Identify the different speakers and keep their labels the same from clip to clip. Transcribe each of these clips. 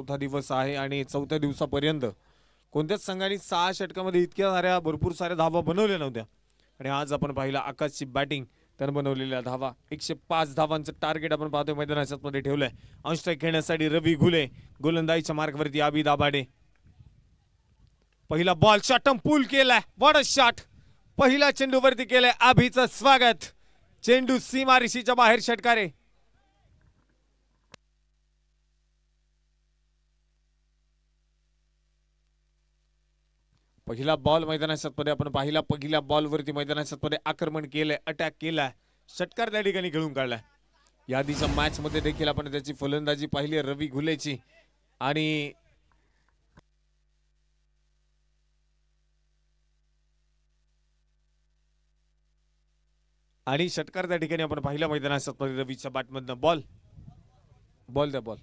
Speaker 1: चौथा दिवस आहे आणि चौथ्या दिवसापर्यंत कोणत्याच संघाने 6 षटकामध्ये इतक्या साऱ्या भरपूर साऱ्या धावा बनवल्या नव्हत्या आणि आज आपण पाहिला आकाशची बॅटिंग त्यानं बनवलेल्या धावा 105 धावांचं टार्गेट आपण पाहतोय मैदानाच्या मध्ये ठेवलंय. ऑनस्ट्राईक खेळण्यासाठी रवी घुले, गोलंदाजीच्या मार्कवरती आबी दाभाडे. पहिला बॉल शॉटम पूल केलाय, व्हॉट अ शॉट. पहिला चेंडूवरती केलंय आभीचं स्वागत. चेंडू सीमारेषेच्या बाहेर षटकारे. पहिला बॉल मैदानाच्या मध्ये आपण पाहिला. पहिल्या बॉलवरती मैदानाच्या मध्ये आक्रमण केलंय, अटॅक केलाय, षटकार त्या ठिकाणी खेळून काढलाय. यादीच्या मॅच मध्ये देखील आपण त्याची फलंदाजी पाहिली रवी घुलेची आणि षटकार त्या ठिकाणी आपण पाहिला मैदानाच्या मध्ये रवीच्या बॅटमधनं. बॉल बॉल द्या बॉल.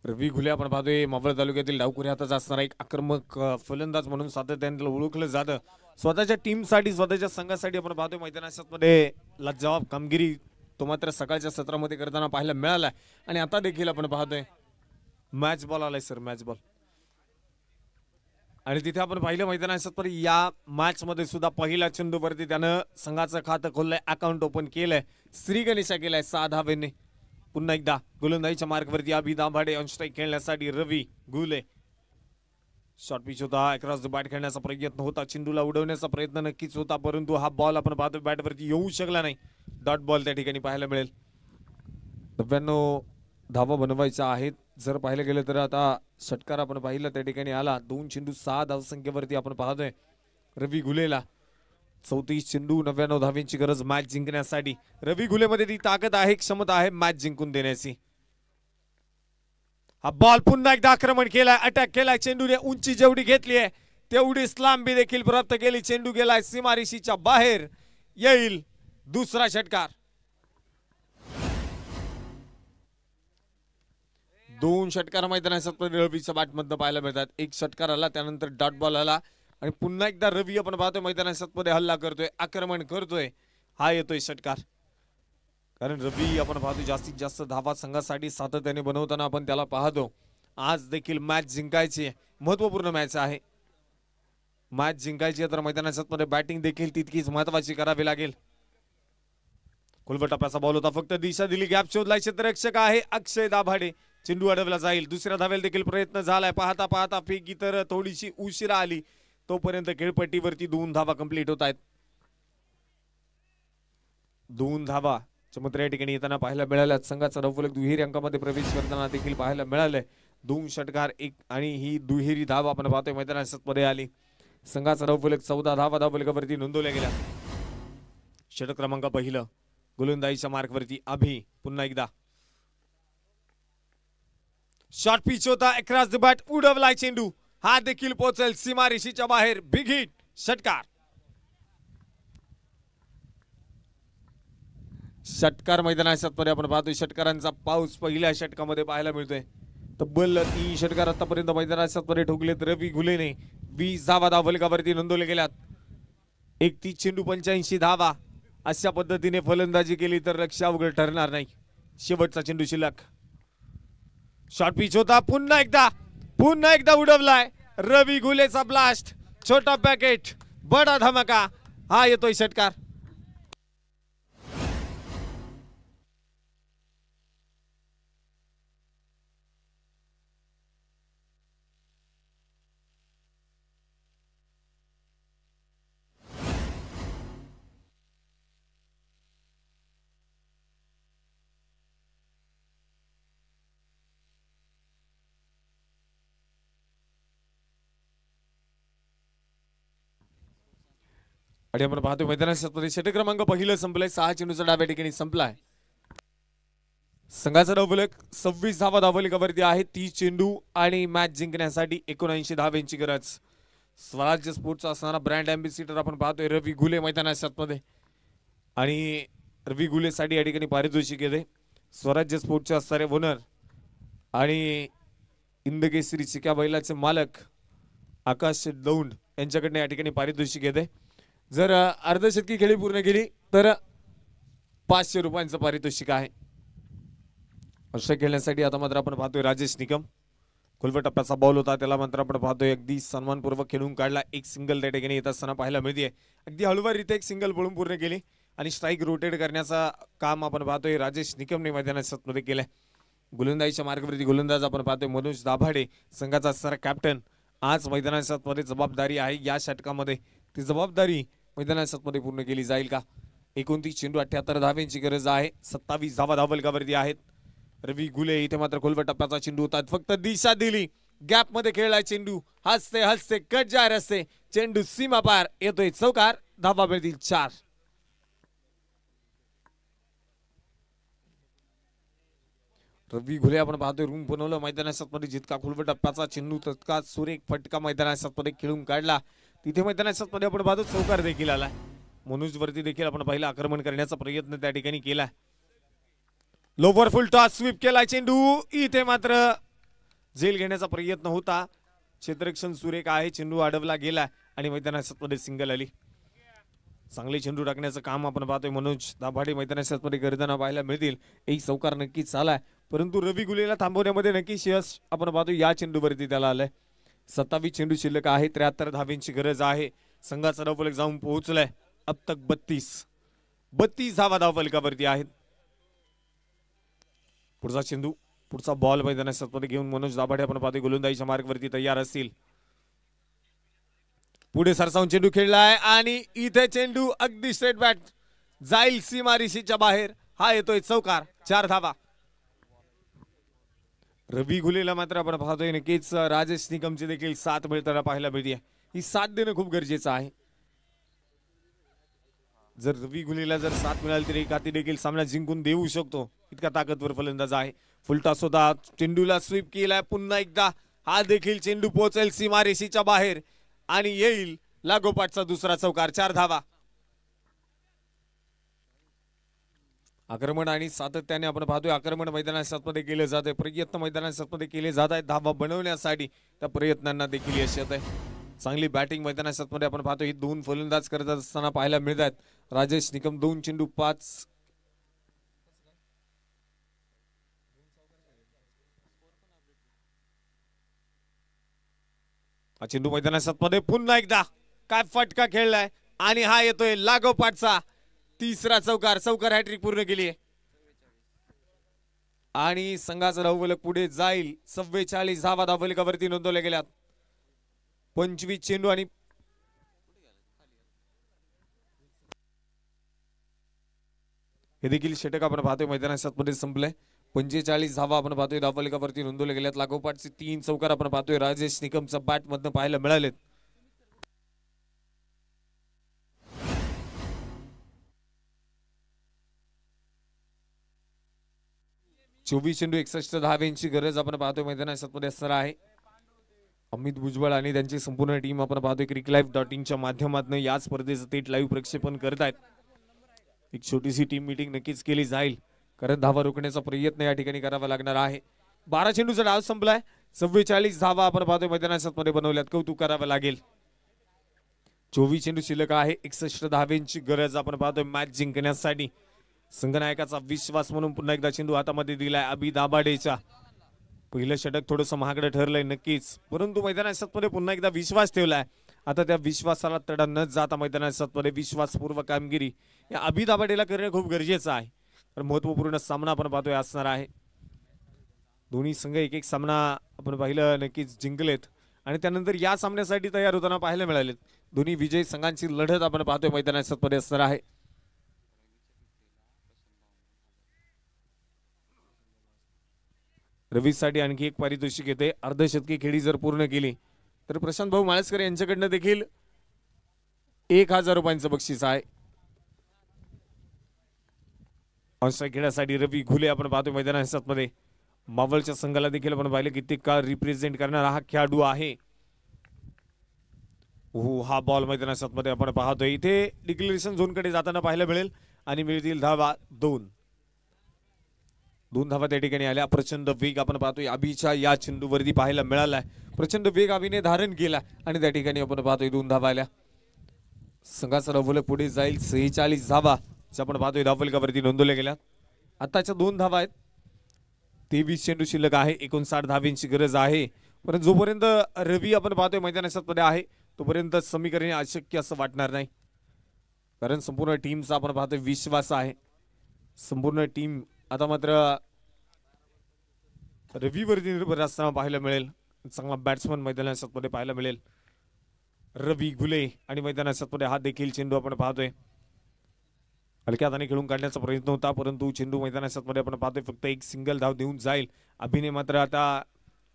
Speaker 1: रवी घुले आपण पाहतोय मावळ तालुक्यातील डावखुऱ्या हाताचा असणारा एक आक्रमक फलंदाज म्हणून सातत्याने त्याला ओळखलं जातं. स्वतःच्या टीमसाठी स्वतःच्या संघासाठी आपण पाहतोय मैदानाच्या मध्ये लाजवाब कामगिरी तो मात्र सकाळच्या सत्रामध्ये करताना पाहायला मिळाला आणि आता देखील आपण पाहतोय मॅच बॉल आलाय सर, मॅच बॉल. आणि तिथे आपण पाहिलं मैदानाच्या या मॅच मध्ये सुद्धा पहिल्या चेंडूवरती त्यानं संघाचं खातं खोललंय, अकाउंट ओपन केलंय, श्री गणेशा केलाय 6 धावेने. पुन्हा एकदा गोलंदाजीच्या मार्कवरती आबी दाभाडे. ऑन स्ट्राईक खेळण्यासाठी रवी घुले. शॉर्ट पिच होता, अक्रॉस द बॅट खेळण्याचा प्रयत्न होता, चेंडूला उडवण्याचा प्रयत्न नक्कीच होता, परंतु हा बॉल आपण पाहतो बॅटवरती येऊ शकला नाही. डॉट बॉल त्या ठिकाणी पाहायला मिळेल. 99 धावा बनवायच्या आहेत. जर पाहिलं गेलं तर आता षटकार आपण पाहिलं त्या ठिकाणी आला. 2 चेंडू 6 धावसंख्येवरती आपण पाहतोय रवी घुलेला. 34 चेंडू 99 धावांची गरज मॅच जिंकण्यासाठी. रवी घुलेमध्ये ती ताकद आहे, क्षमता आहे मॅच जिंकून देण्याची. हा बॉल पुन्हा एकदा आक्रमण केलाय, अटॅक केलाय, चेंडूने उंची जेवढी घेतली आहे तेवढी लांबी देखील प्राप्त केली. चेंडू गेलाय सीमारेषेच्या बाहेर. येईल दुसरा षटकार. 2 षटकार मैदानाच्या रवीच्या बॅटमधनं पाहायला मिळतात. एक षटकार आला, त्यानंतर डॉट बॉल आला आणि पुन्हा एकदा रवी आपण पाहतोय मैदानाच्या मध्ये हल्ला करतोय, आक्रमण करतोय. हा येतोय षटकार. कारण रवी आपण पाहतो जास्तीत जास्त धावा संघासाठी सातत्याने बनवताना आपण त्याला पाहतो. आज देखील मॅच जिंकायची, महत्वपूर्ण मॅच आहे. मॅच जिंकायची तर मैदानाच्या मध्ये बॅटिंग देखील तितकीच महत्वाची करावी लागेल. टप्प्याचा बॉल होता, फक्त दिशा दिली, गॅप शोधलाय. क्षेत्ररक्षक आहे अक्षय दाभाडे. चेंडू अडवला जाईल. दुसऱ्या धावेला देखील प्रयत्न झालाय. पाहता पाहता फेकी तर थोडीशी उशिरा आली. तोपर्यंत खेळपट्टीवरती 2 धावा कंप्लीट होत आहेत. 2 धावा चमत्कार या ठिकाणी येताना पाहायला मिळाल्या. संघाचा धावफलक दुहेरी अंकामध्ये प्रवेश करताना देखील पाहायला मिळालंय. 2 षटकार 1 आणि ही दुहेरी धावा आपण पाहतोय मैदानाच्या मध्ये आली. संघाचा धावफलक 14 धावा धावफलकावरती नोंदवल्या गेल्या. षटक क्रमांक पहिलं गोलंदाजीच्या मार्कवरती अभि. पुन्हा एकदा शॉर्ट पिच होता, अक्रॉस द बॅट उडवलाय चेंडू. हा देखील पोहोचेल सीमारेषेच्या बाहेर. बिग हिट, षटकार. षटकार मैदानाच्या मध्ये आपण पाहतोय षटकारांचा पाऊस पहिल्या षटकामध्ये पाहायला मिळतोय. तब्बल 3 षटकार आतापर्यंत मैदानाच्या मध्ये ठोकलेत रवी घुलेने. 20 धावा धावफलकावरती नोंदवल्या गेल्यात. 31 चेंडू 85 धावा. अशा पद्धतीने फलंदाजी केली तर रक्षा अवघड ठरणार नाही. शेवटचा चेंडू शिल्लक. शॉर्ट पिच होता, पुन्हा एकदा उडवलाय रवी घुलेचा ब्लास्ट. छोटा पॅकेट बडा धमाका. हा येतोय षटकार. आणि आपण पाहतोय मैदानाच्या षटक क्रमांक पहिलं संपलंय. 6 चेंडूचा डाव्या ठिकाणी संपलाय. संघाचा धावफलक 26 धावा धावफलकावरती आहे. 30 चेंडू आणि मॅच जिंकण्यासाठी 79 धावांची गरज. स्वराज्य स्पोर्ट्सचा असणारा ब्रँड एम्बेसिडर आपण पाहतोय रवी घुले मैदानाच्या मध्ये. आणि रवी घुलेसाठी या ठिकाणी पारितोषिक येते. स्वराज्य स्पोर्ट्सचे असणारे ओनर आणि इंदकेसरी चिक्या बैलाचे मालक आकाश दौंड यांच्याकडनं या ठिकाणी पारितोषिक येते. जर अर्धशतकी खेळी पूर्ण केली तर 500 रुपयांचं पारितोषिक आहे. अशा खेळण्यासाठी आता मात्र आपण पाहतोय राजेश निकम. खुलवट टप्प्याचा बॉल होता, त्याला मात्र आपण पाहतोय अगदी सन्मानपूर्वक खेळून काढला. एक सिंगल त्या ठिकाणी येत असताना पाहायला मिळते. अगदी हळूवारीत एक सिंगल पळून पूर्ण केली आणि स्ट्राईक रोटेट करण्याचा काम आपण पाहतोय राजेश निकमने मैदानात केलंय. गोलंदाजीच्या मार्गावरती गोलंदाज आपण पाहतोय मनोज दाभाडे, संघाचा असणारा कॅप्टन. आज मैदानात जबाबदारी आहे या षटकामध्ये, ती जबाबदारी मैदानात पूर्ण केली जाईल का? 29 चेंडू 78 धावांची गरज आहे. 27 धावा धावफलकावरती आहेत. रवी गुले इथे मात्र खोलवट टप्प्याचा चेंडू होता, फक्त दिशा दिली, गॅप मध्ये खेळलाय चेंडू, हसते हसते कट जाहीर असते, चेंडू सीमा पार येतोय चौकार. धावा मिळतील 4. रवी घुले आपण पाहतोय रूम बनवलं मैदानात जितका खोलवट टप्प्याचा चेंडू तितका सुरेख फटका मैदानात खेळून काढला. तिथे मैदानात आपण पाहतो चौकार देखील आला. मनोज वरती देखील आपण पहिला आक्रमण करण्याचा प्रयत्न त्या ठिकाणी केला. लोवर फुल टॉस स्वीप केला चेंडू, इथे मात्र झेल घेण्याचा प्रयत्न होता. क्षेत्ररक्षण सुरेख आहे, चेंडू अडवला गेला आणि मैदानात सिंगल आली. चांगले चेंडू टाकण्याचं काम आपण पाहतोय मनोज दाभाडे मैदानात करताना पाहायला मिळतील. एक चौकार नक्कीच आलाय, परंतु रवी गुलेला थांबवण्यामध्ये नक्कीच यश आपण पाहतो या चेंडूवरती त्याला आलंय. 27 चेंडू शिल्लक आहे, 73 धावांची गरज आहे. संघाचा धावफलक जाऊन पोहोचलाय अब तक 32 धावा धावफलकावरती आहेत. पुढचा चेंडू, पुढचा बॉल मैदानात घेऊन मनोज दाभाडे आपण पाहतोय गोलंदाजीच्या मार्गावरती तयार असतील. पुढे सरसावून चेंडू खेळलाय आणि इथे चेंडू अगदी स्ट्रेट बॅट जाईल सीमारेषेच्या बाहेर. हा येतोय चौकार. 4 धावा. रवी गुलेला मात्र आपण पाहतोय नक्कीच राजेश निकमची देखील साथ मिळताना पाहायला मिळते. ही साथ देणं खूप गरजेचं आहे. जर रवी गुलेला जर साथ मिळाली तरी एखादी देखील सामना जिंकून देऊ शकतो, इतका ताकदवर फलंदाज आहे. फुलटॉस होता, चेंडूला स्वीप केलाय पुन्हा एकदा, हा देखील चेंडू पोहोचेल सीमारेषेच्या बाहेर आणि येईल लागोपाठचा दुसरा चौकार. 4 धावा. आक्रमण आणि सातत्याने आपण पाहतोय आक्रमण मैदानात केले जात आहे, प्रयत्न मैदानात केले जात आहेत धावा बनवण्यासाठी. त्या प्रयत्नांना देखील यश येत आहे. चांगली बॅटिंग मैदानात आपण पाहतोय. ही 2 फलंदाज करत असताना पाहायला मिळत आहेत. राजेश निकम 2 चेंडू 5. हा चेंडू मैदानात पुन्हा एकदा काय फटका खेळलाय आणि हा येतोय लागोपाठचा तिसरा चौकार. चौकार हॅट्रिक पूर्ण केली आहे आणि संघाचा धावफलक पुढे जाईल. 44 धावा धावफलकावरती नोंदवल्या गेल्यात. 25 चेंडू आणि हे देखील षटक आपण पाहतोय मैदानात संपलंय. 45 धावा आपण पाहतोय धावफलकावरती नोंदवल्या गेल्यात. लागोपाठचे 3 चौकार आपण पाहतोय राजेश निकमचा बॅट मधनं पाहायला मिळालेत. चोवीस चेंडू 61 धावांची गरज आपण पाहतोय मैदानात असणार आहे. अमित भुजबळ आणि त्यांची संपूर्ण टीम आपण पाहतोय cricklife.in च्या माध्यमातून या स्पर्धेचं थेट लाईव्ह प्रक्षेपण करतायत. एक छोटीशी टीम मीटिंग नक्कीच केली जाईल, कारण धावा रोखण्याचा प्रयत्न या ठिकाणी करावा लागणार आहे. 12 चेंडूचा डाव संपलाय. 44 धावा आपण पाहतोय मैदानात बनवल्यात, कौतुक करावं लागेल. 24 चेंडू शिल्लक आहे, 61 धावांची गरज आपण पाहतोय मॅच जिंकण्यासाठी. संघनायकाचा विश्वास म्हणून पुन्हा एकदा चेंडू हातामध्ये दिलाय अभि दाभाडेचा. पहिलं षटक थोडंसं महागडं ठरलंय नक्कीच, परंतु मैदानात पुन्हा एकदा विश्वास ठेवलाय. आता त्या विश्वासाला तडा न जाता मैदानात विश्वासपूर्वक कामगिरी या अभि दाभाडेला करणं खूप गरजेचं आहे. तर महत्वपूर्ण सामना आपण पाहतोय असणार आहे. दोन्ही संघ एक सामना आपण पाहिलं नक्कीच जिंकलेत आणि त्यानंतर या सामन्यासाठी तयार होताना पाहायला मिळालेत. दोन्ही विजयी संघांची लढत आपण पाहतोय मैदानात असणार आहे. रवीसाठी आणखी एक पारितोषिक येते. अर्धशतकी खेळी जर पूर्ण केली तर प्रशांत भाऊ माळसकर यांच्याकडनं देखील 1000 रुपयांचं बक्षीस आहे. खेळासाठी रवी घुले आपण पाहतोय मैदानात. मावळच्या संघाला देखील आपण पाहिलं कित्येक काळ रिप्रेझेंट करणारा हा खेळाडू आहे. हा बॉल मैदानात आपण पाहतोय. इथे डिक्लेरेशन झोनकडे जाताना पाहायला मिळेल आणि मिळतील धावा 2 धावा त्या ठिकाणी आल्या. प्रचंड वेग आपण पाहतोय अभिच्या या चेंडूवरती पाहायला मिळालाय. प्रचंड वेग अभिने धारण केला आणि त्या ठिकाणी आपण पाहतोय 2 धावा आल्या. संघाचा धावफलक पुढे जाईल 46 धावा जे आपण पाहतोय धावफलकावरती नोंदवल्या गेल्या. आताच्या 2 धावा आहेत. 23 चेंडू शिल्लक आहे. 59 धावांची गरज आहे. परंतु जोपर्यंत रवी आपण पाहतोय मैदानामध्ये आहे तोपर्यंत समीकरण अशक्य असं वाटणार नाही. कारण संपूर्ण टीमचा आपण पाहतोय विश्वास आहे. संपूर्ण टीम आता मात्र रवीवरती निर्भर असताना पाहायला मिळेल. चांगला बॅट्समन मैदानामध्ये पाहायला मिळेल रवी घुले आणि मैदानामध्ये हा देखील चेंडू आपण पाहतोय हलक्या हाताने खेळून काढण्याचा प्रयत्न होता. परंतु चेंडू मैदानामध्ये आपण पाहतोय फक्त एक सिंगल धाव देऊन जाईल. अभिने मात्र आता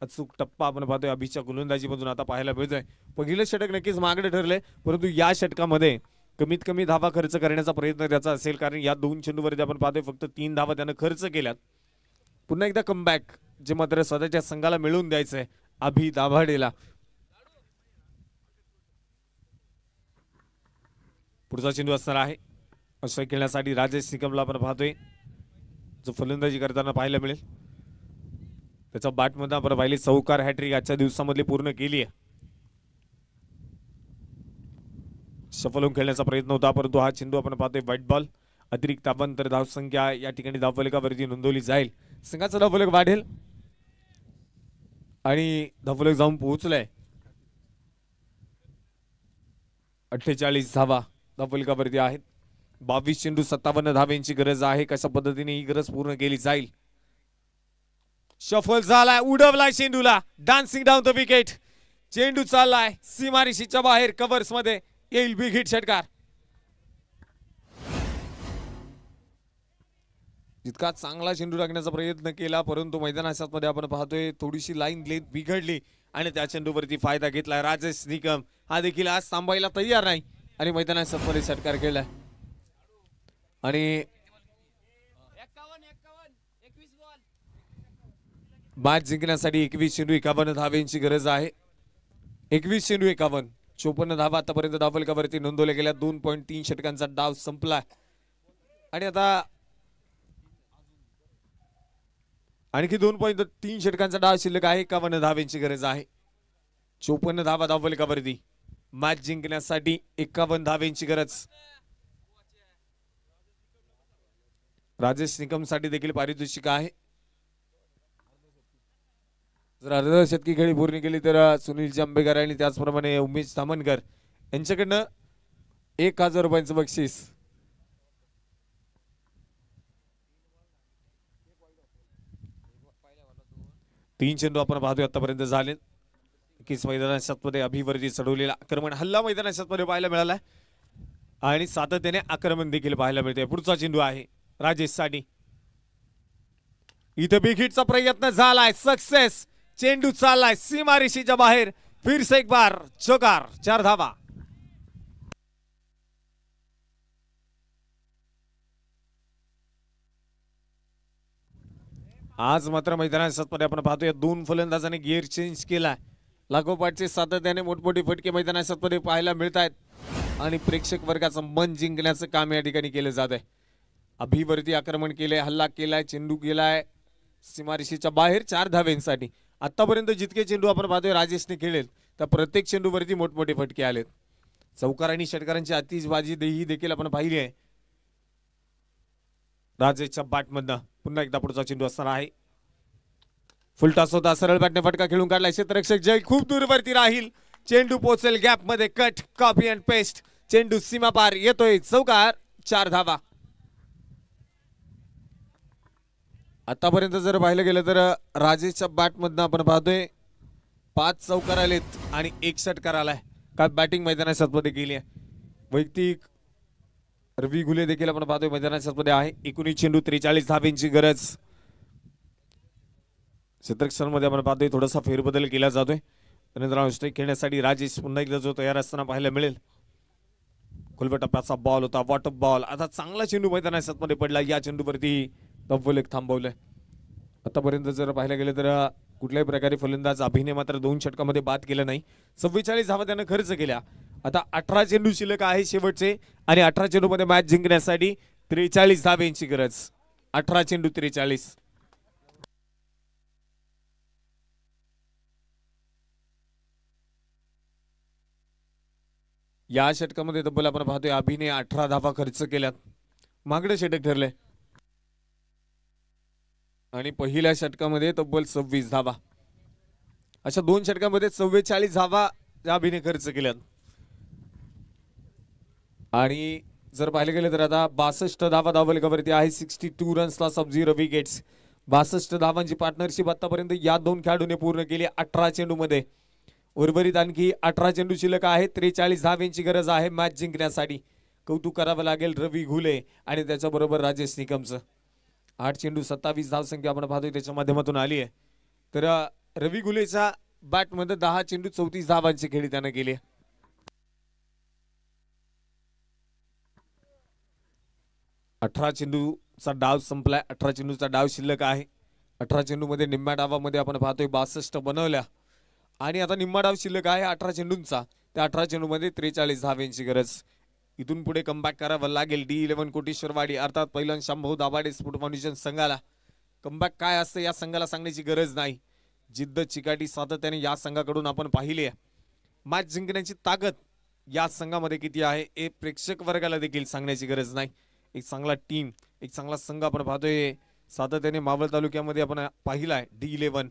Speaker 1: अचूक टप्पा आपण पाहतोय अभिच्या गोलंदाजीमधून आता पाहायला मिळतोय. पहिलं षटक नक्कीच मागडे ठरले परंतु या षटकामध्ये कमीत कमी धावा खर्च करण्याचा प्रयत्न त्याचा असेल. कारण या 2 चेंडूवरती आपण पाहतोय फक्त 3 धावा त्यानं खर्च केल्यात. पुन्हा एकदा कमबॅक जे मात्र स्वतःच्या संघाला मिळवून द्यायचंय अभि दाभाडेला. पुढचा चेंडू असणार आहे अशा खेळण्यासाठी राजेश निकमला आपण पाहतोय जो फलंदाजी करताना पाहायला मिळेल. त्याच्या बॅटमध्ये आपण पाहिली चौकार हॅट्रिक आजच्या दिवसामधली पूर्ण केली आहे. सफल होऊन खेळण्याचा प्रयत्न होता परंतु हा चेंडू आपण पाहतोय व्हाईट बॉल. अतिरिक्त धावांतर धावसंख्या या ठिकाणी धावफलकावरती नोंदवली जाईल. संघाचा धावफलक वाढेल आणि धावफलक जाऊन पोहोचलाय 48 धावा धावफलकावरती आहेत. 22 चेंडू 57 धावांची गरज आहे. कशा पद्धतीने ही गरज पूर्ण केली जाईल. शफल झालाय उडवलाय चेंडूला डान्सिंग डाऊन द विकेट. चेंडू चाललाय सीमारेषेच्या बाहेर कव्हर्स मध्ये येईल बिग हिट षटकार. जितका चांगला चेंडू टाकण्याचा प्रयत्न केला परंतु मैदानामध्ये आपण पाहतोय थोडीशी लाईन लेंथ बिघडली आणि त्या चेंडूवरती फायदा घेतलाय राजेश निकम. हा देखील आज थांबायला तयार नाही आणि मैदानामध्ये षटकार केलाय आणि मॅच जिंकण्यासाठी 21 चेंडू 51 धावांची गरज आहे. 21 चेंडू 51 54 धावा आतापर्यंत धावफलकावरती नोंदवल्या गेल्या. 2.3 षटकांचा डाव संपला आणि आता आणखी 2.3 षटकांचा डाव शिल्लक आहे. 51 धावांची गरज आहे. 54 धावा धावफलकावरती मॅच जिंकण्यासाठी 51 धावांची गरज. राजेश निकम साठी देखील पारितोषिक आहे. जर अर्धशतकी खेळी पूर्ण केली तर सुनील जांभेकर आणि त्याचप्रमाणे उमेश धामणकर यांच्याकडनं 1000 रुपयांचं बक्षीस. तीन चेंडू आपण पाहतोय आतापर्यंत झाले. नक्कीच मैदानामध्ये अभिवृद्धी चढवलेला आक्रमण हल्ला मैदानामध्ये पाहायला मिळाला आणि सातत्याने आक्रमण देखील पाहायला मिळते. पुढचा चेंडू आहे राजेश साठी. इथे बिग हिटचा प्रयत्न झालाय सक्सेस. चेंडू चाललाय सीमारेषेच्या बाहेर. फिर से एक बार चौकार 4 धावा. आज मात्र मैदानामध्ये आपण पाहतोय 2 फलंदाजांनी गिअर चेंज केलाय. लागोपाठचे सातत्याने मोठमोठे फटके मैदानामध्ये पाहायला मिळत आहेत आणि प्रेक्षक वर्गाचं मन जिंकण्याचं काम या ठिकाणी केलं जात आहे. अभिवृद्धी आक्रमण केले हल्ला केलाय चेंडू गेलाय सीमारेषेच्या बाहेर 4 धावांसाठी. आतापर्यंत जितके चेंडू आपण पाहतोय राजेशने खेळेल त्या प्रत्येक चेंडूवरती मोठमोठे फटके आलेत. चौकार आणि षटकारांची आतिषबाजी ही देखील आपण पाहिली आहे. राजेशच्या बॅटमधनं पुन्हा एकदा पुढचा चेंडू असणार आहे. फुलटॉस होता सरळ बॅटने फटका खेळून काढलाय. क्षेत्ररक्षक जय खूप दूरवरती राहील. चेंडू पोहोचेल गॅप मध्ये. Cut copy and paste. चेंडू सीमा पार येतोय. चौकार 4 धावा. आतापर्यंत जर पाहिलं गेलं तर राजेशच्या बॅटमधनं आपण पाहतोय 5 चौकार आलेत आणि 1 षटकार आलाय. काय बॅटिंग मैदानामध्ये केली आहे. वैयक्तिक रवी घुले देखील आपण पाहतोय मैदानामध्ये आहे. 19 चेंडू 43 धावांची गरज. क्षेत्ररक्षणामध्ये आपण पाहतोय थोडासा फेरबदल केला जातोय. त्यानंतर स्ट्राईक खेळण्यासाठी राजेश पुन्हा एकदा जो तयार असताना पाहायला मिळेल. खुलबा टप्प्याचा बॉल होता वॉटर बॉल. आता चांगला चेंडू मैदानामध्ये पडला. या चेंडूवरती धावफलक थांबवलंय. आतापर्यंत जर पाहायला गेलं तर कुठल्याही प्रकारे फलंदाज अभिने मात्र 2 षटकामध्ये बाद केलं नाही. 44 धावा त्यानं खर्च केल्या. आता 18 चेंडू शिल्लक आहे शेवटचे आणि 18 चेंडू मध्ये मॅच जिंकण्यासाठी 43 धावांची गरज. 18 चेंडू 43. या षटकामध्ये तब्बल आपण पाहतोय अभिने 18 धावा खर्च केल्यात. मागडं षटक ठरलंय आणि पहिल्या षटकामध्ये तब्बल 26 धावा. अशा 2 षटकांमध्ये 44 धावा या अभिने खर्च केल्यात. आणि जर पाहिले गेले तर आता 62 धावा धावफलकावरती आहे. 62 रन्स लॉस ऑफ 0 विकेट्स. 62 धावांची पार्टनरशिप आतापर्यंत या 2 खेळाडूंनी पूर्ण केली 18 चेंडूमध्ये. उर्वरित आणखी 18 चेंडू शिल्लक आहे. 43 धावांची गरज आहे मॅच जिंकण्यासाठी. कौतुक करावं लागेल रवी घुले आणि त्याच्याबरोबर राजेश निकमचं. 8 चेंडू 27 धावसंख्या आपण पाहतोय त्याच्या माध्यमातून आली आहे. तर रवी घुलेच्या बॅटमध्ये 10 चेंडू 34 धावांची खेळी त्यानं केली. अठरा चेंडूचा डाव संपलाय. 18 चेंडूचा डाव शिल्लक आहे. 18 चेंडू मध्ये निम्म्या डावामध्ये आपण पाहतोय 62 बनवल्या आणि आता निम्मा डाव शिल्लक आहे 18 चेंडूंचा. त्या 18 चेंडू मध्ये 43 धावांची गरज. इथून पुढे कमबॅक करावं लागेल D11 कोटेश्वरवाडी अर्थात पहिलं शंभू दाभाडे स्पोर्ट फाउंडेशन संघाला. कमबॅक काय असतं या संघाला सांगण्याची गरज नाही. जिद्द चिकाटी सातत्याने या संघाकडून आपण पाहिली आहे. मॅच जिंकण्याची ताकद या संघामध्ये किती आहे हे प्रेक्षक वर्गाला देखील सांगण्याची गरज नाही. एक चांगला टीम एक चांगला संघ आपण पाहतोय सातत्याने मावळ तालुक्यामध्ये आपण पाहिलाय. D11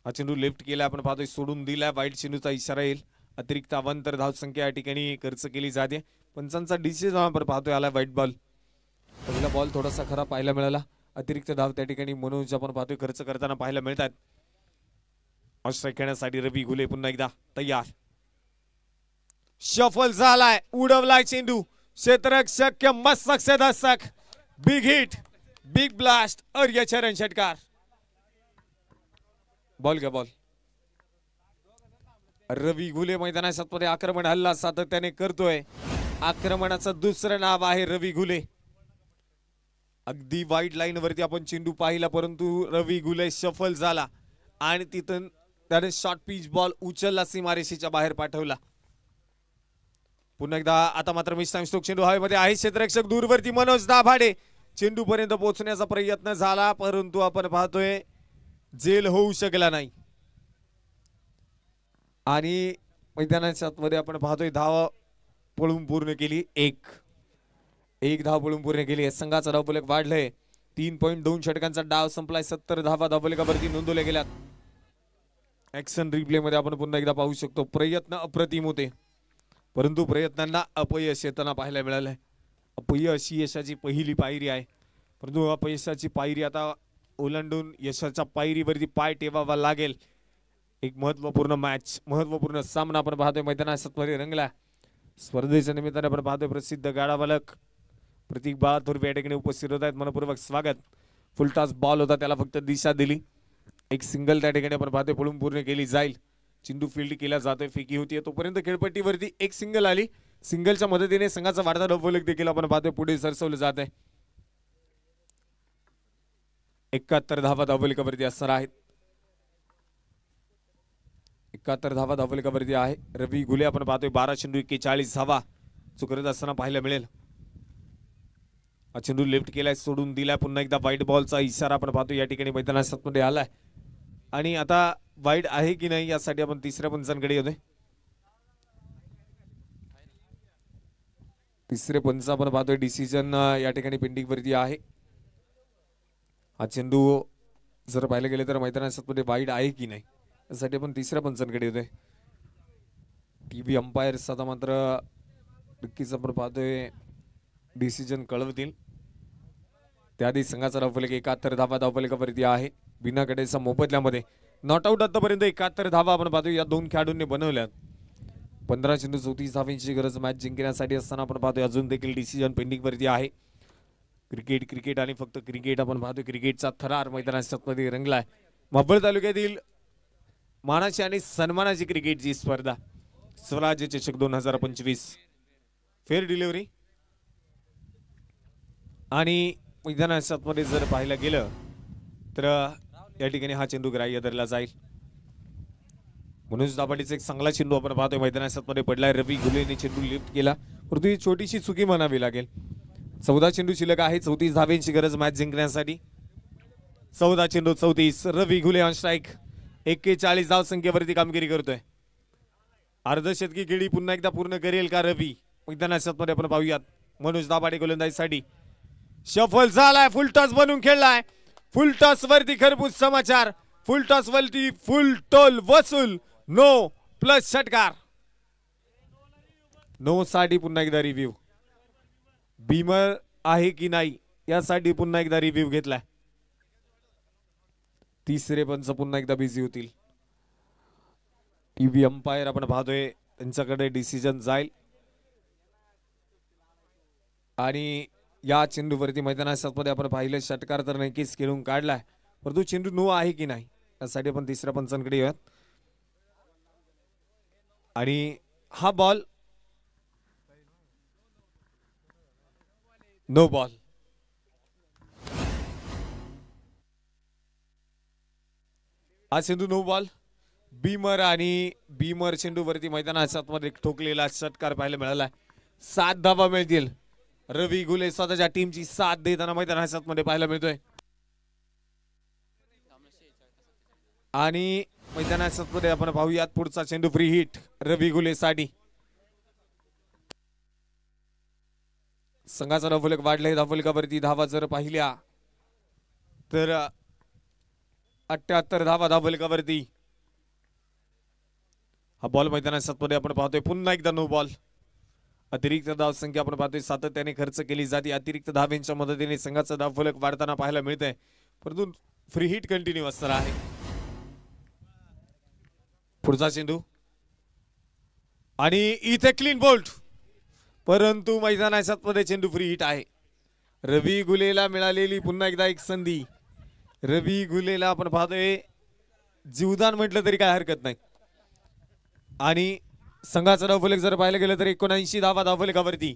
Speaker 1: हा चेंडू लेफ्ट केला आपण पाहतोय सोडून दिलाय. वाईट चेंडूचा इशारा येईल. अतिरिक्त अवांतर धावसंख्या या ठिकाणी खर्च केली जाते. पंचांचा डिसिजन आपण पाहतोय आला व्हाईट बॉल. पहिला बॉल थोडासा खरा पाहायला मिळाला. अतिरिक्त धाव त्या ठिकाणी मनोज आपण पाहतोय खर्च करताना पाहायला मिळतात. ऑस्ट्राईक खेळण्यासाठी रवी घुले पुन्हा एकदा तयार. शफल झालाय उडवलाय चेंडू. क्षेत्ररक्षक मस्तक से Dastak. Big hit big blast और ये चरण षटकार. बॉल घ्या बॉल. रवी घुले मैदानात आक्रमण हल्ला सातत्याने करतोय. आक्रमणाचं दुसरं नाव आहे रवी घुले. अगदी वाईट लाईन वरती आपण चेंडू पाहिला परंतु रवी घुले सफल झाला आणि तिथून त्याने शॉर्ट पिच बॉल उचलला सीमारेषेच्या बाहेर पाठवला. पुन्हा एकदा आता मात्र मिस्टाइम स्ट्रोक चेंडू हवेमध्ये आहे. क्षेत्ररक्षक दूरवरती मनोज दाभाडे चेंडू पर्यंत पोहोचण्याचा प्रयत्न झाला परंतु आपण पाहतोय जेल होऊ शकला नाही. आणि मैदानाच्या आतमध्ये आपण पाहतोय धाव पळून पूर्ण केली. एक धाव पळून पूर्ण केली. संघाचा धावफलक वाढलंय. 3.2 षटकांचा डाव संपलाय. 70 धावा धावफलकावरती नोंदवल्या गेल्यात. ऍक्शन रिप्ले मध्ये आपण पुन्हा एकदा पाहू शकतो प्रयत्न अप्रतिम होते परंतु प्रयत्नांना अपयश येताना पाहायला मिळालंय. अपयश ही यशाची पहिली पायरी आहे परंतु अपयशाची पायरी आता ओलांडून यशाच्या पायरीवरती पाय ठेवावा लागेल. एक महत्वपूर्ण मॅच महत्वपूर्ण सामना आपण पाहतोय मैदानात रंगला. स्पर्धेच्या निमित्ताने आपण पाहतोय प्रसिद्ध गाडाबालक प्रतीक बहादूर या ठिकाणी उपस्थित होत आहेत. मनपूर्वक स्वागत. फुलटॉस बॉल होता त्याला फक्त दिशा दिली. एक सिंगल त्या ठिकाणी आपण पाहतोय पळून पूर्ण केली जाईल. चेंडू फील्ड केला जातोय फेकी होती तोपर्यंत खेळपट्टीवरती एक सिंगल आली. सिंगलच्या मदतीने संघाचा वाढता धावफलक देखील आपण पाहतोय पुढे सरसवलं जात आहे. 71 धावा धावफलकावरती असणार आहेत. 71 धावा धावफलकावरती आहे. रवी घुले आपण पाहतोय 12 चेंडू 41 धावा चुकरत असताना पाहायला मिळेल. हा चेंडू लेफ्ट केलाय सोडून दिलाय. पुन्हा एकदा व्हाईट बॉलचा इशारा आपण पाहतोय या ठिकाणी मैदानात आलाय आणि आता वाईट आहे की नाही यासाठी आपण तिसऱ्या पंचांकडे येतोय. तिसरे पंच आपण पाहतोय डिसिजन या ठिकाणी पेंडिंग वरती आहे. हा चेंडू जर पाहिलं गेले तर मैदानात वाईट आहे की नाही यासाठी आपण तिसऱ्या पंचांकडे येतोय. टीव्ही अंपायर्स आता मात्र नक्कीच आपण पाहतोय डिसिजन कळवतील. त्याआधी संघाचा धावफलक 71 धावा धावफलकावरती आहे. बिना गडेचा मोबदल्यामध्ये नॉट आउट आतापर्यंत 71 धावा आपण पाहतोय या दोन खेळाडूंनी बनवल्यात. 15 चेंडू 34 धावांची गरज मॅच जिंकण्यासाठी असताना आपण पाहतोय अजून देखील डिसिजन पेंडिंग वरती आहे. क्रिकेट आणि फक्त क्रिकेट आपण पाहतोय. क्रिकेटचा थरार मैदानात रंगलाय. मावळ तालुक्यातील मानाची आणि सन्मानाची क्रिकेटची स्पर्धा स्वराज्य चषक 2025 फेअर डिलिव्हरी आणि मैदानात जर पाहायला गेलं तर या ठिकाणी हा चेंडू ग्राह्य धरला जाईल. मनोज दाभाडेचा एक चांगला चेंडू आपण पाहतोय मैदानात पडलाय. रवी घुलेने चेंडू लिफ्ट केला परंतु ही छोटीशी चुकी म्हणावी लागेल. 14 चेंडू शिल्लक आहे. 34 धावांची गरज मॅच जिंकण्यासाठी. 14 चेंडू 34. रवी घुले ऑन स्ट्राईक. 41 धाव संख्येवरती कामगिरी करतोय. अर्धशतकी खेळी पुन्हा एकदा पूर्ण करेल का रवी मैदानात आपण पाहूयात. मनोज दाभाडे गोलंदाजीसाठी. शफल झालाय, फुल टॉस बनवून खेळलाय. फुल टॉस वरती खरपूस समाचार. फुल टॉस वरती फुल टोल वसूल. नो प्लस षटकार. नो साठी पुन्हा एकदा रिव्ह्यू. बीमर आहे की नाही यासाठी पुन्हा एकदा रिव्ह्यू घेतलाय. तिसरे पंच पुन्हा एकदा बिझी होतील. टीव्ही अंपायर आपण पाहतोय त्यांच्याकडे डिसिजन जाईल. आणि या चेंडूवरती मैदानामध्ये आपण पाहिलं षटकार तर नक्कीच खेळून काढलाय, परंतु चेंडू नो आहे की नाही यासाठी आपण तिसऱ्या पंचांकडे येऊयात. आणि हा बॉल नो बॉल. हा चेंडू नो बॉल. बीमर आणि बीमर चेंडूवरती मैदानामध्ये ठोकलेला षटकार पाहायला मिळाला. 7 धावा मिळतील. रवी घुले स्वतःच्या टीमची साथ देताना मैदानामध्ये पाहायला मिळतोय. आणि मैदानामध्ये आपण पाहूयात पुढचा चेंडू फ्री हिट रवी घुलेसाठी. संघाचा धावफलक वाढलाय. धावफलकावरती धावा जर पाहिल्या तर 78 धावा धावफलकावरती. हा बॉल मैदानामध्ये आपण पाहतोय पुन्हा एकदा नो बॉल. अतिरिक्त धाव संख्या आपण पाहतोय सातत्याने खर्च केली जाते. अतिरिक्त धावेंच्या मदतीने संघाचा धावफलक वाढताना पाहायला मिळतंय, परंतु फ्री हिट कंटिन्यू असणार आहे. पुढचा चेंडू आणि इथे क्लीन बोल्ट, परंतु मैदानामध्ये चेंडू फ्री हिट आहे. रवी गुलेला मिळालेली पुन्हा एकदा एक संधी. रवी गुलेला आपण पाहतोय जीवदान म्हटलं तरी काय हरकत नाही. आणि संघाचा धावफलक जर पाहायला गेलं तर 79 धावा धावफलकावरती.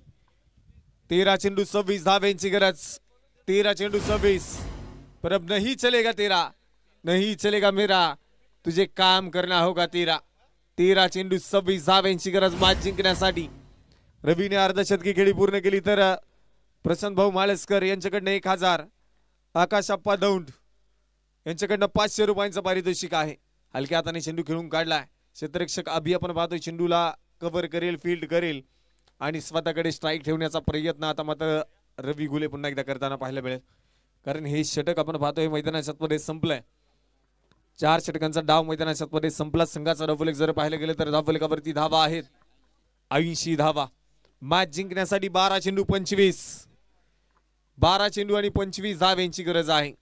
Speaker 1: 13 चेंडू 26 धावेंची गरज. 13 चेंडू 26. पर अब नहीं चलेगा तेरा, नहीं चलेगा मेरा, तुझे काम करना होगा तेरा. 13 चेंडू 26 धावेंची गरज मॅच जिंकण्यासाठी. रवीने अर्धशतकी खेळी पूर्ण केली तर प्रशांत भाऊ माळेसकर यांच्याकडनं 1000, आकाश अप्पा दौंड यांच्याकडनं 500 रुपयांचं पारितोषिक आहे. हलक्या हाताने चेंडू खेळून काढलाय. क्षेत्ररक्षक अभि आपण पाहतोय चेंडूला कव्हर करेल, फील्ड करेल आणि स्वतःकडे स्ट्राईक ठेवण्याचा प्रयत्न आता मात्र रवी गुले पुन्हा एकदा करताना पाहायला मिळेल. कारण हे षटक आपण पाहतोय मैदानामध्ये संपलंय. 4 षटकांचा डाव मैदानामध्ये संपला. संघाचा धावफलक जर पाहायला गेलं तर धावफलकावरती धावा आहेत 80 धावा. मॅच जिंकण्यासाठी 12 चेंडू 25. 12 चेंडू आणि 25 धावेंची गरज आहे.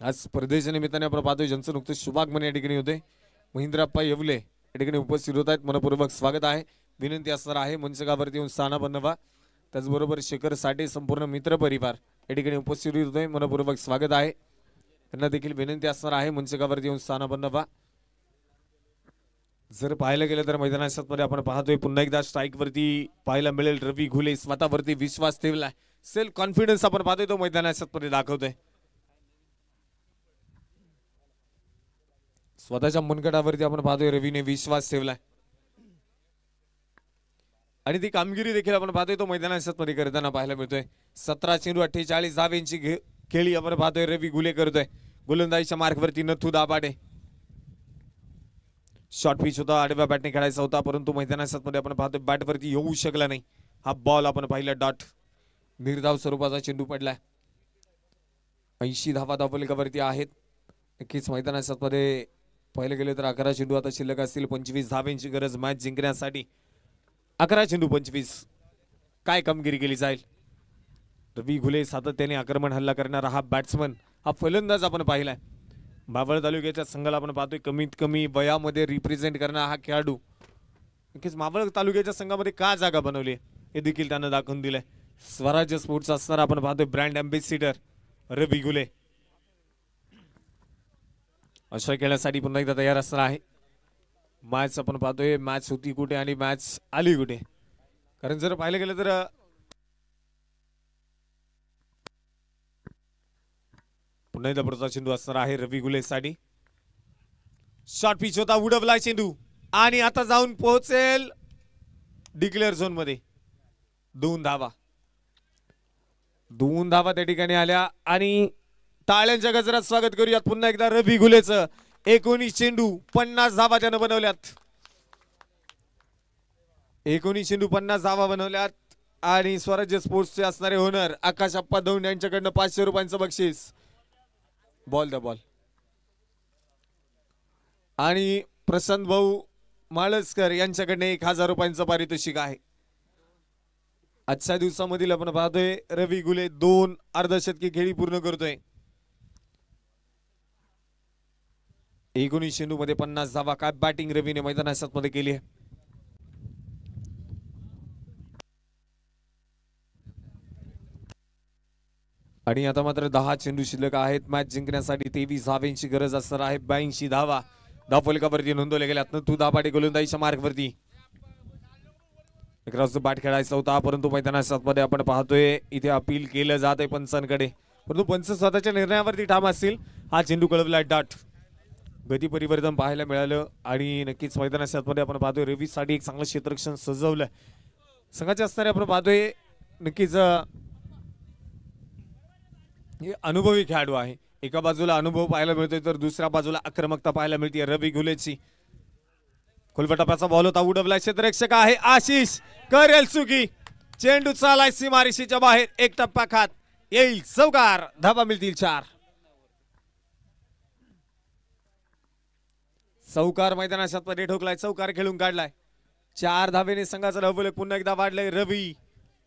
Speaker 1: आज स्पर्धेच्या निमित्ताने आपण पाहतोय ज्यांचं नुकतं शुभागमन या ठिकाणी होते. महेंद्रप्पा येवले या ठिकाणी उपस्थित होत आहेत. मनपूर्वक स्वागत आहे. विनंती असणार आहे मंचकावरती येऊन स्थान बनवा. त्याचबरोबर शेखर साठे संपूर्ण मित्र परिवार या ठिकाणी उपस्थित होतोय. मनपूर्वक स्वागत आहे. त्यांना देखील विनंती असणार आहे मंचकावरती येऊन स्थान बनवा. जर पाहायला गेलं तर मैदानामध्ये आपण पाहतोय पुन्हा एकदा स्ट्राईक वरती पाहायला मिळेल रवी घुले. स्वतःवरती विश्वास ठेवलाय. सेल्फ कॉन्फिडन्स आपण पाहतोय तो मैदानामध्ये दाखवतोय. स्वतःच्या मनगटावरती आपण पाहतोय रवीने विश्वास ठेवलाय आणि ती कामगिरी देखील आपण पाहतोय तो मैदानामध्ये करताना पाहायला मिळतोय. 17 चेंडू 48 धावेंची खेळी आपण पाहतोय रवी घुले करतोय. गोलंदाजीच्या मार्कवरती नथू दाभाडे. शॉर्ट पिच होता, आडव्या बॅटने खेळायचा होता, परंतु मैदानामध्ये आपण पाहतोय बॅटवरती येऊ शकला नाही. हा बॉल आपण पाहिला डॉट. निर्धाव स्वरूपाचा चेंडू पडलाय. 80 धावा धावफलकावरती आहेत. नक्कीच मैदानामध्ये पाहिलं गेलं तर 11 चेंडू आता शिल्लक असतील. 25 धावेंची गरज मॅच जिंकण्यासाठी. 11 चेंडू 25. काय कामगिरी केली जाईल. रवी घुले सातत्याने आक्रमण हल्ला करणारा हा बॅट्समन, हा फलंदाज आपण पाहिलाय. मावळ तालुक्याच्या संघाला आपण पाहतोय कमीत कमी वयामध्ये रिप्रेझेंट करणारा हा खेळाडू. नक्कीच मावळ तालुक्याच्या संघामध्ये का जागा बनवली हे देखील त्यानं दाखवून दिलंय. स्वराज्य स्पोर्ट्स असणारा आपण पाहतोय ब्रँड अँबॅसिडर रवी घुले. अशा खेळासाठी पुन्हा एकदा तयार असणार आहे. मॅच आपण पाहतोय मॅच होती कुठे आणि मॅच आली कुठे. कारण जर पाहिलं गेलं तर पुन्हा एकदा पुढचा चेंडू असणार आहे रवी घुलेसाठी. शॉर्ट पिच होता, उडवला चेंडू आणि आता जाऊन पोहोचेल डिक्लेअर झोन मध्ये. 2 धावा. 2 धावा त्या ठिकाणी आल्या आणि टाळ्यांच्या गजरात स्वागत करूयात पुन्हा एकदा रवी घुलेचं. 19 चेंडू 50 धावा त्यानं बनवल्यात. 19 चेंडू 50 धावा बनवल्यात आणि स्वराज्य स्पोर्ट्सचे असणारे ओनर आकाश अप्पा दौंड यांच्याकडनं 500 रुपयांचं बक्षीस. Ball the ball. आणि प्रशांत भाऊ माळसकर यांच्याकडनं 1000 रुपयांचं पारितोषिक आहे. आजच्या दिवसामधील आपण पाहतोय रवी गुले 2 अर्धशतकी खेळी पूर्ण करतोय. 19 चेंडू मध्ये 50 धावा. काय बॅटिंग रवीने मैदानात मध्ये केली आहे. आणि आता मात्र 10 चेंडू शिल्लक आहेत. मॅच जिंकण्यासाठी 23 धावांची गरज असणार आहे. 82 धावा धावफलकावरती नोंदवल्या गेल्यात. तू दाबाडे गोलंदाजीच्या मार्गवरती एक बॅट खेळायचा होता, परंतु मैदानात मध्ये आपण पाहतोय इथे अपील केलं जात आहे पंचांकडे, परंतु पंच स्वतःच्या निर्णयावरती ठाम असतील. हा चेंडू कळवलाय डाट. गती परिवर्तन पाहायला मिळालं आणि नक्कीच मैदानात मध्ये आपण पाहतोय रवीसाठी एक चांगलं क्षेत्ररक्षण सजवलंय. संघाचे असणारे आपण पाहतोय नक्कीच हे अनुभवी खेळाडू आहे. एका बाजूला अनुभव पाहायला मिळतोय तर दुसऱ्या बाजूला आक्रमकता पाहायला मिळते रवी गुलेची. खुलबटाप्याचा बॉल होता, उडवलाय क्षेत्ररक्षक आहे आशिष, करेल चुकी. चेंडू चालाय सीमारेषेच्या बाहेर, एक टप्पा खात येईल चौकार. धावा मिळतील 4. चौकार मैदानात मध्ये ठोकलाय, चौकार खेळून काढलाय. 4 धावेने संघाचा धावफलक पुन्हा एकदा वाढलाय. रवी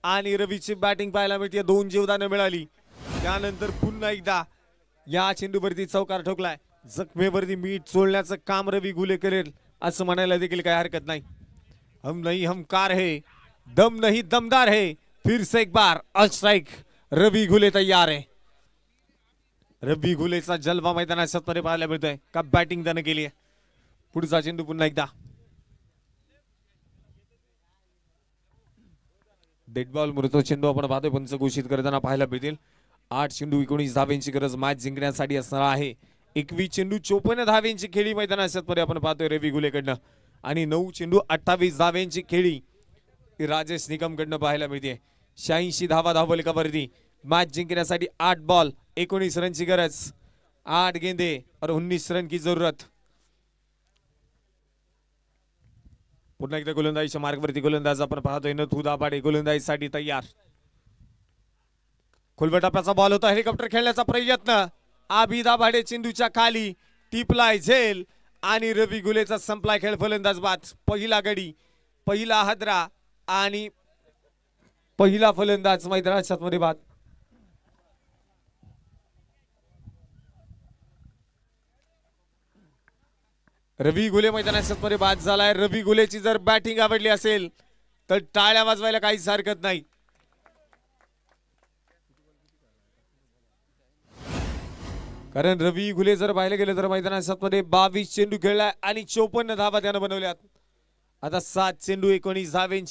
Speaker 1: आणि रवीची बॅटिंग पाहायला मिळते. 2 जीवदानं मिळाली. त्यानंतर पुन्हा एकदा या चेंडूवरती चौकार ठोकलाय. जखमेवरती मीठ चोळण्याचं काम रवी गुले करेल असं म्हणायला देखील काही हरकत नाही. हम नहीं हमकार है, दम नहीं दमदार है, फिर से एक बार ऑन स्ट्राइक. रवी गुले तयार आहे. रवी गुलेचा जलवा मैदानात मध्ये पाहायला मिळतोय. का बॅटिंग त्यानं केली आहे. पुढचा चेंडू पुन्हा एकदा डेड बॉल मृत चेंडू आपण पाहतोय पंच घोषित करताना पाहायला मिळतील. 8 चेंडू 19 धावेंची गरज मॅच जिंकण्यासाठी असणार आहे. 21 चेंडू 54 धावेंची खेळी मैदानात मध्ये आपण पाहतोय रवी गुलेकडनं आणि 9 चेंडू 28 धावेंची खेळी राजेश निकम कडनं पाहायला मिळते. 86 धावा धावफलकावरती. मॅच जिंकण्यासाठी 8 बॉल 19 रनची गरज. 8 गेंदे और 19 रन की जरूरत. पुन्हा एकदा गोलंदाजीच्या मार्गवरती गोलंदाज आपण पाहतोय नथू दाभाडे गोलंदाजीसाठी तयार. खुलबटाप्याचा बॉल होता, हेलिकॉप्टर खेळण्याचा प्रयत्न. आबी दाभाडे चेंडूच्या खाली टिपलाय झेल आणि रवी गुलेचा संपलाय खेळ. फलंदाज बाद. पहिला गडी, पहिला हादरा आणि पहिला फलंदाज मैदानात मध्ये बाद. रवी गुले मैदानात मध्ये बाद झालाय. रवी गुलेची जर बॅटिंग आवडली असेल तर टाळ्या वाजवायला काहीच हरकत नाही. कारण रवी गुले जर पाहिलं गेलं तर मैदानात मध्ये 22 चेंडू खेळलाय आणि 54 धावा त्यानं बनवल्यात. आता 7 चेंडू 19 धावेंची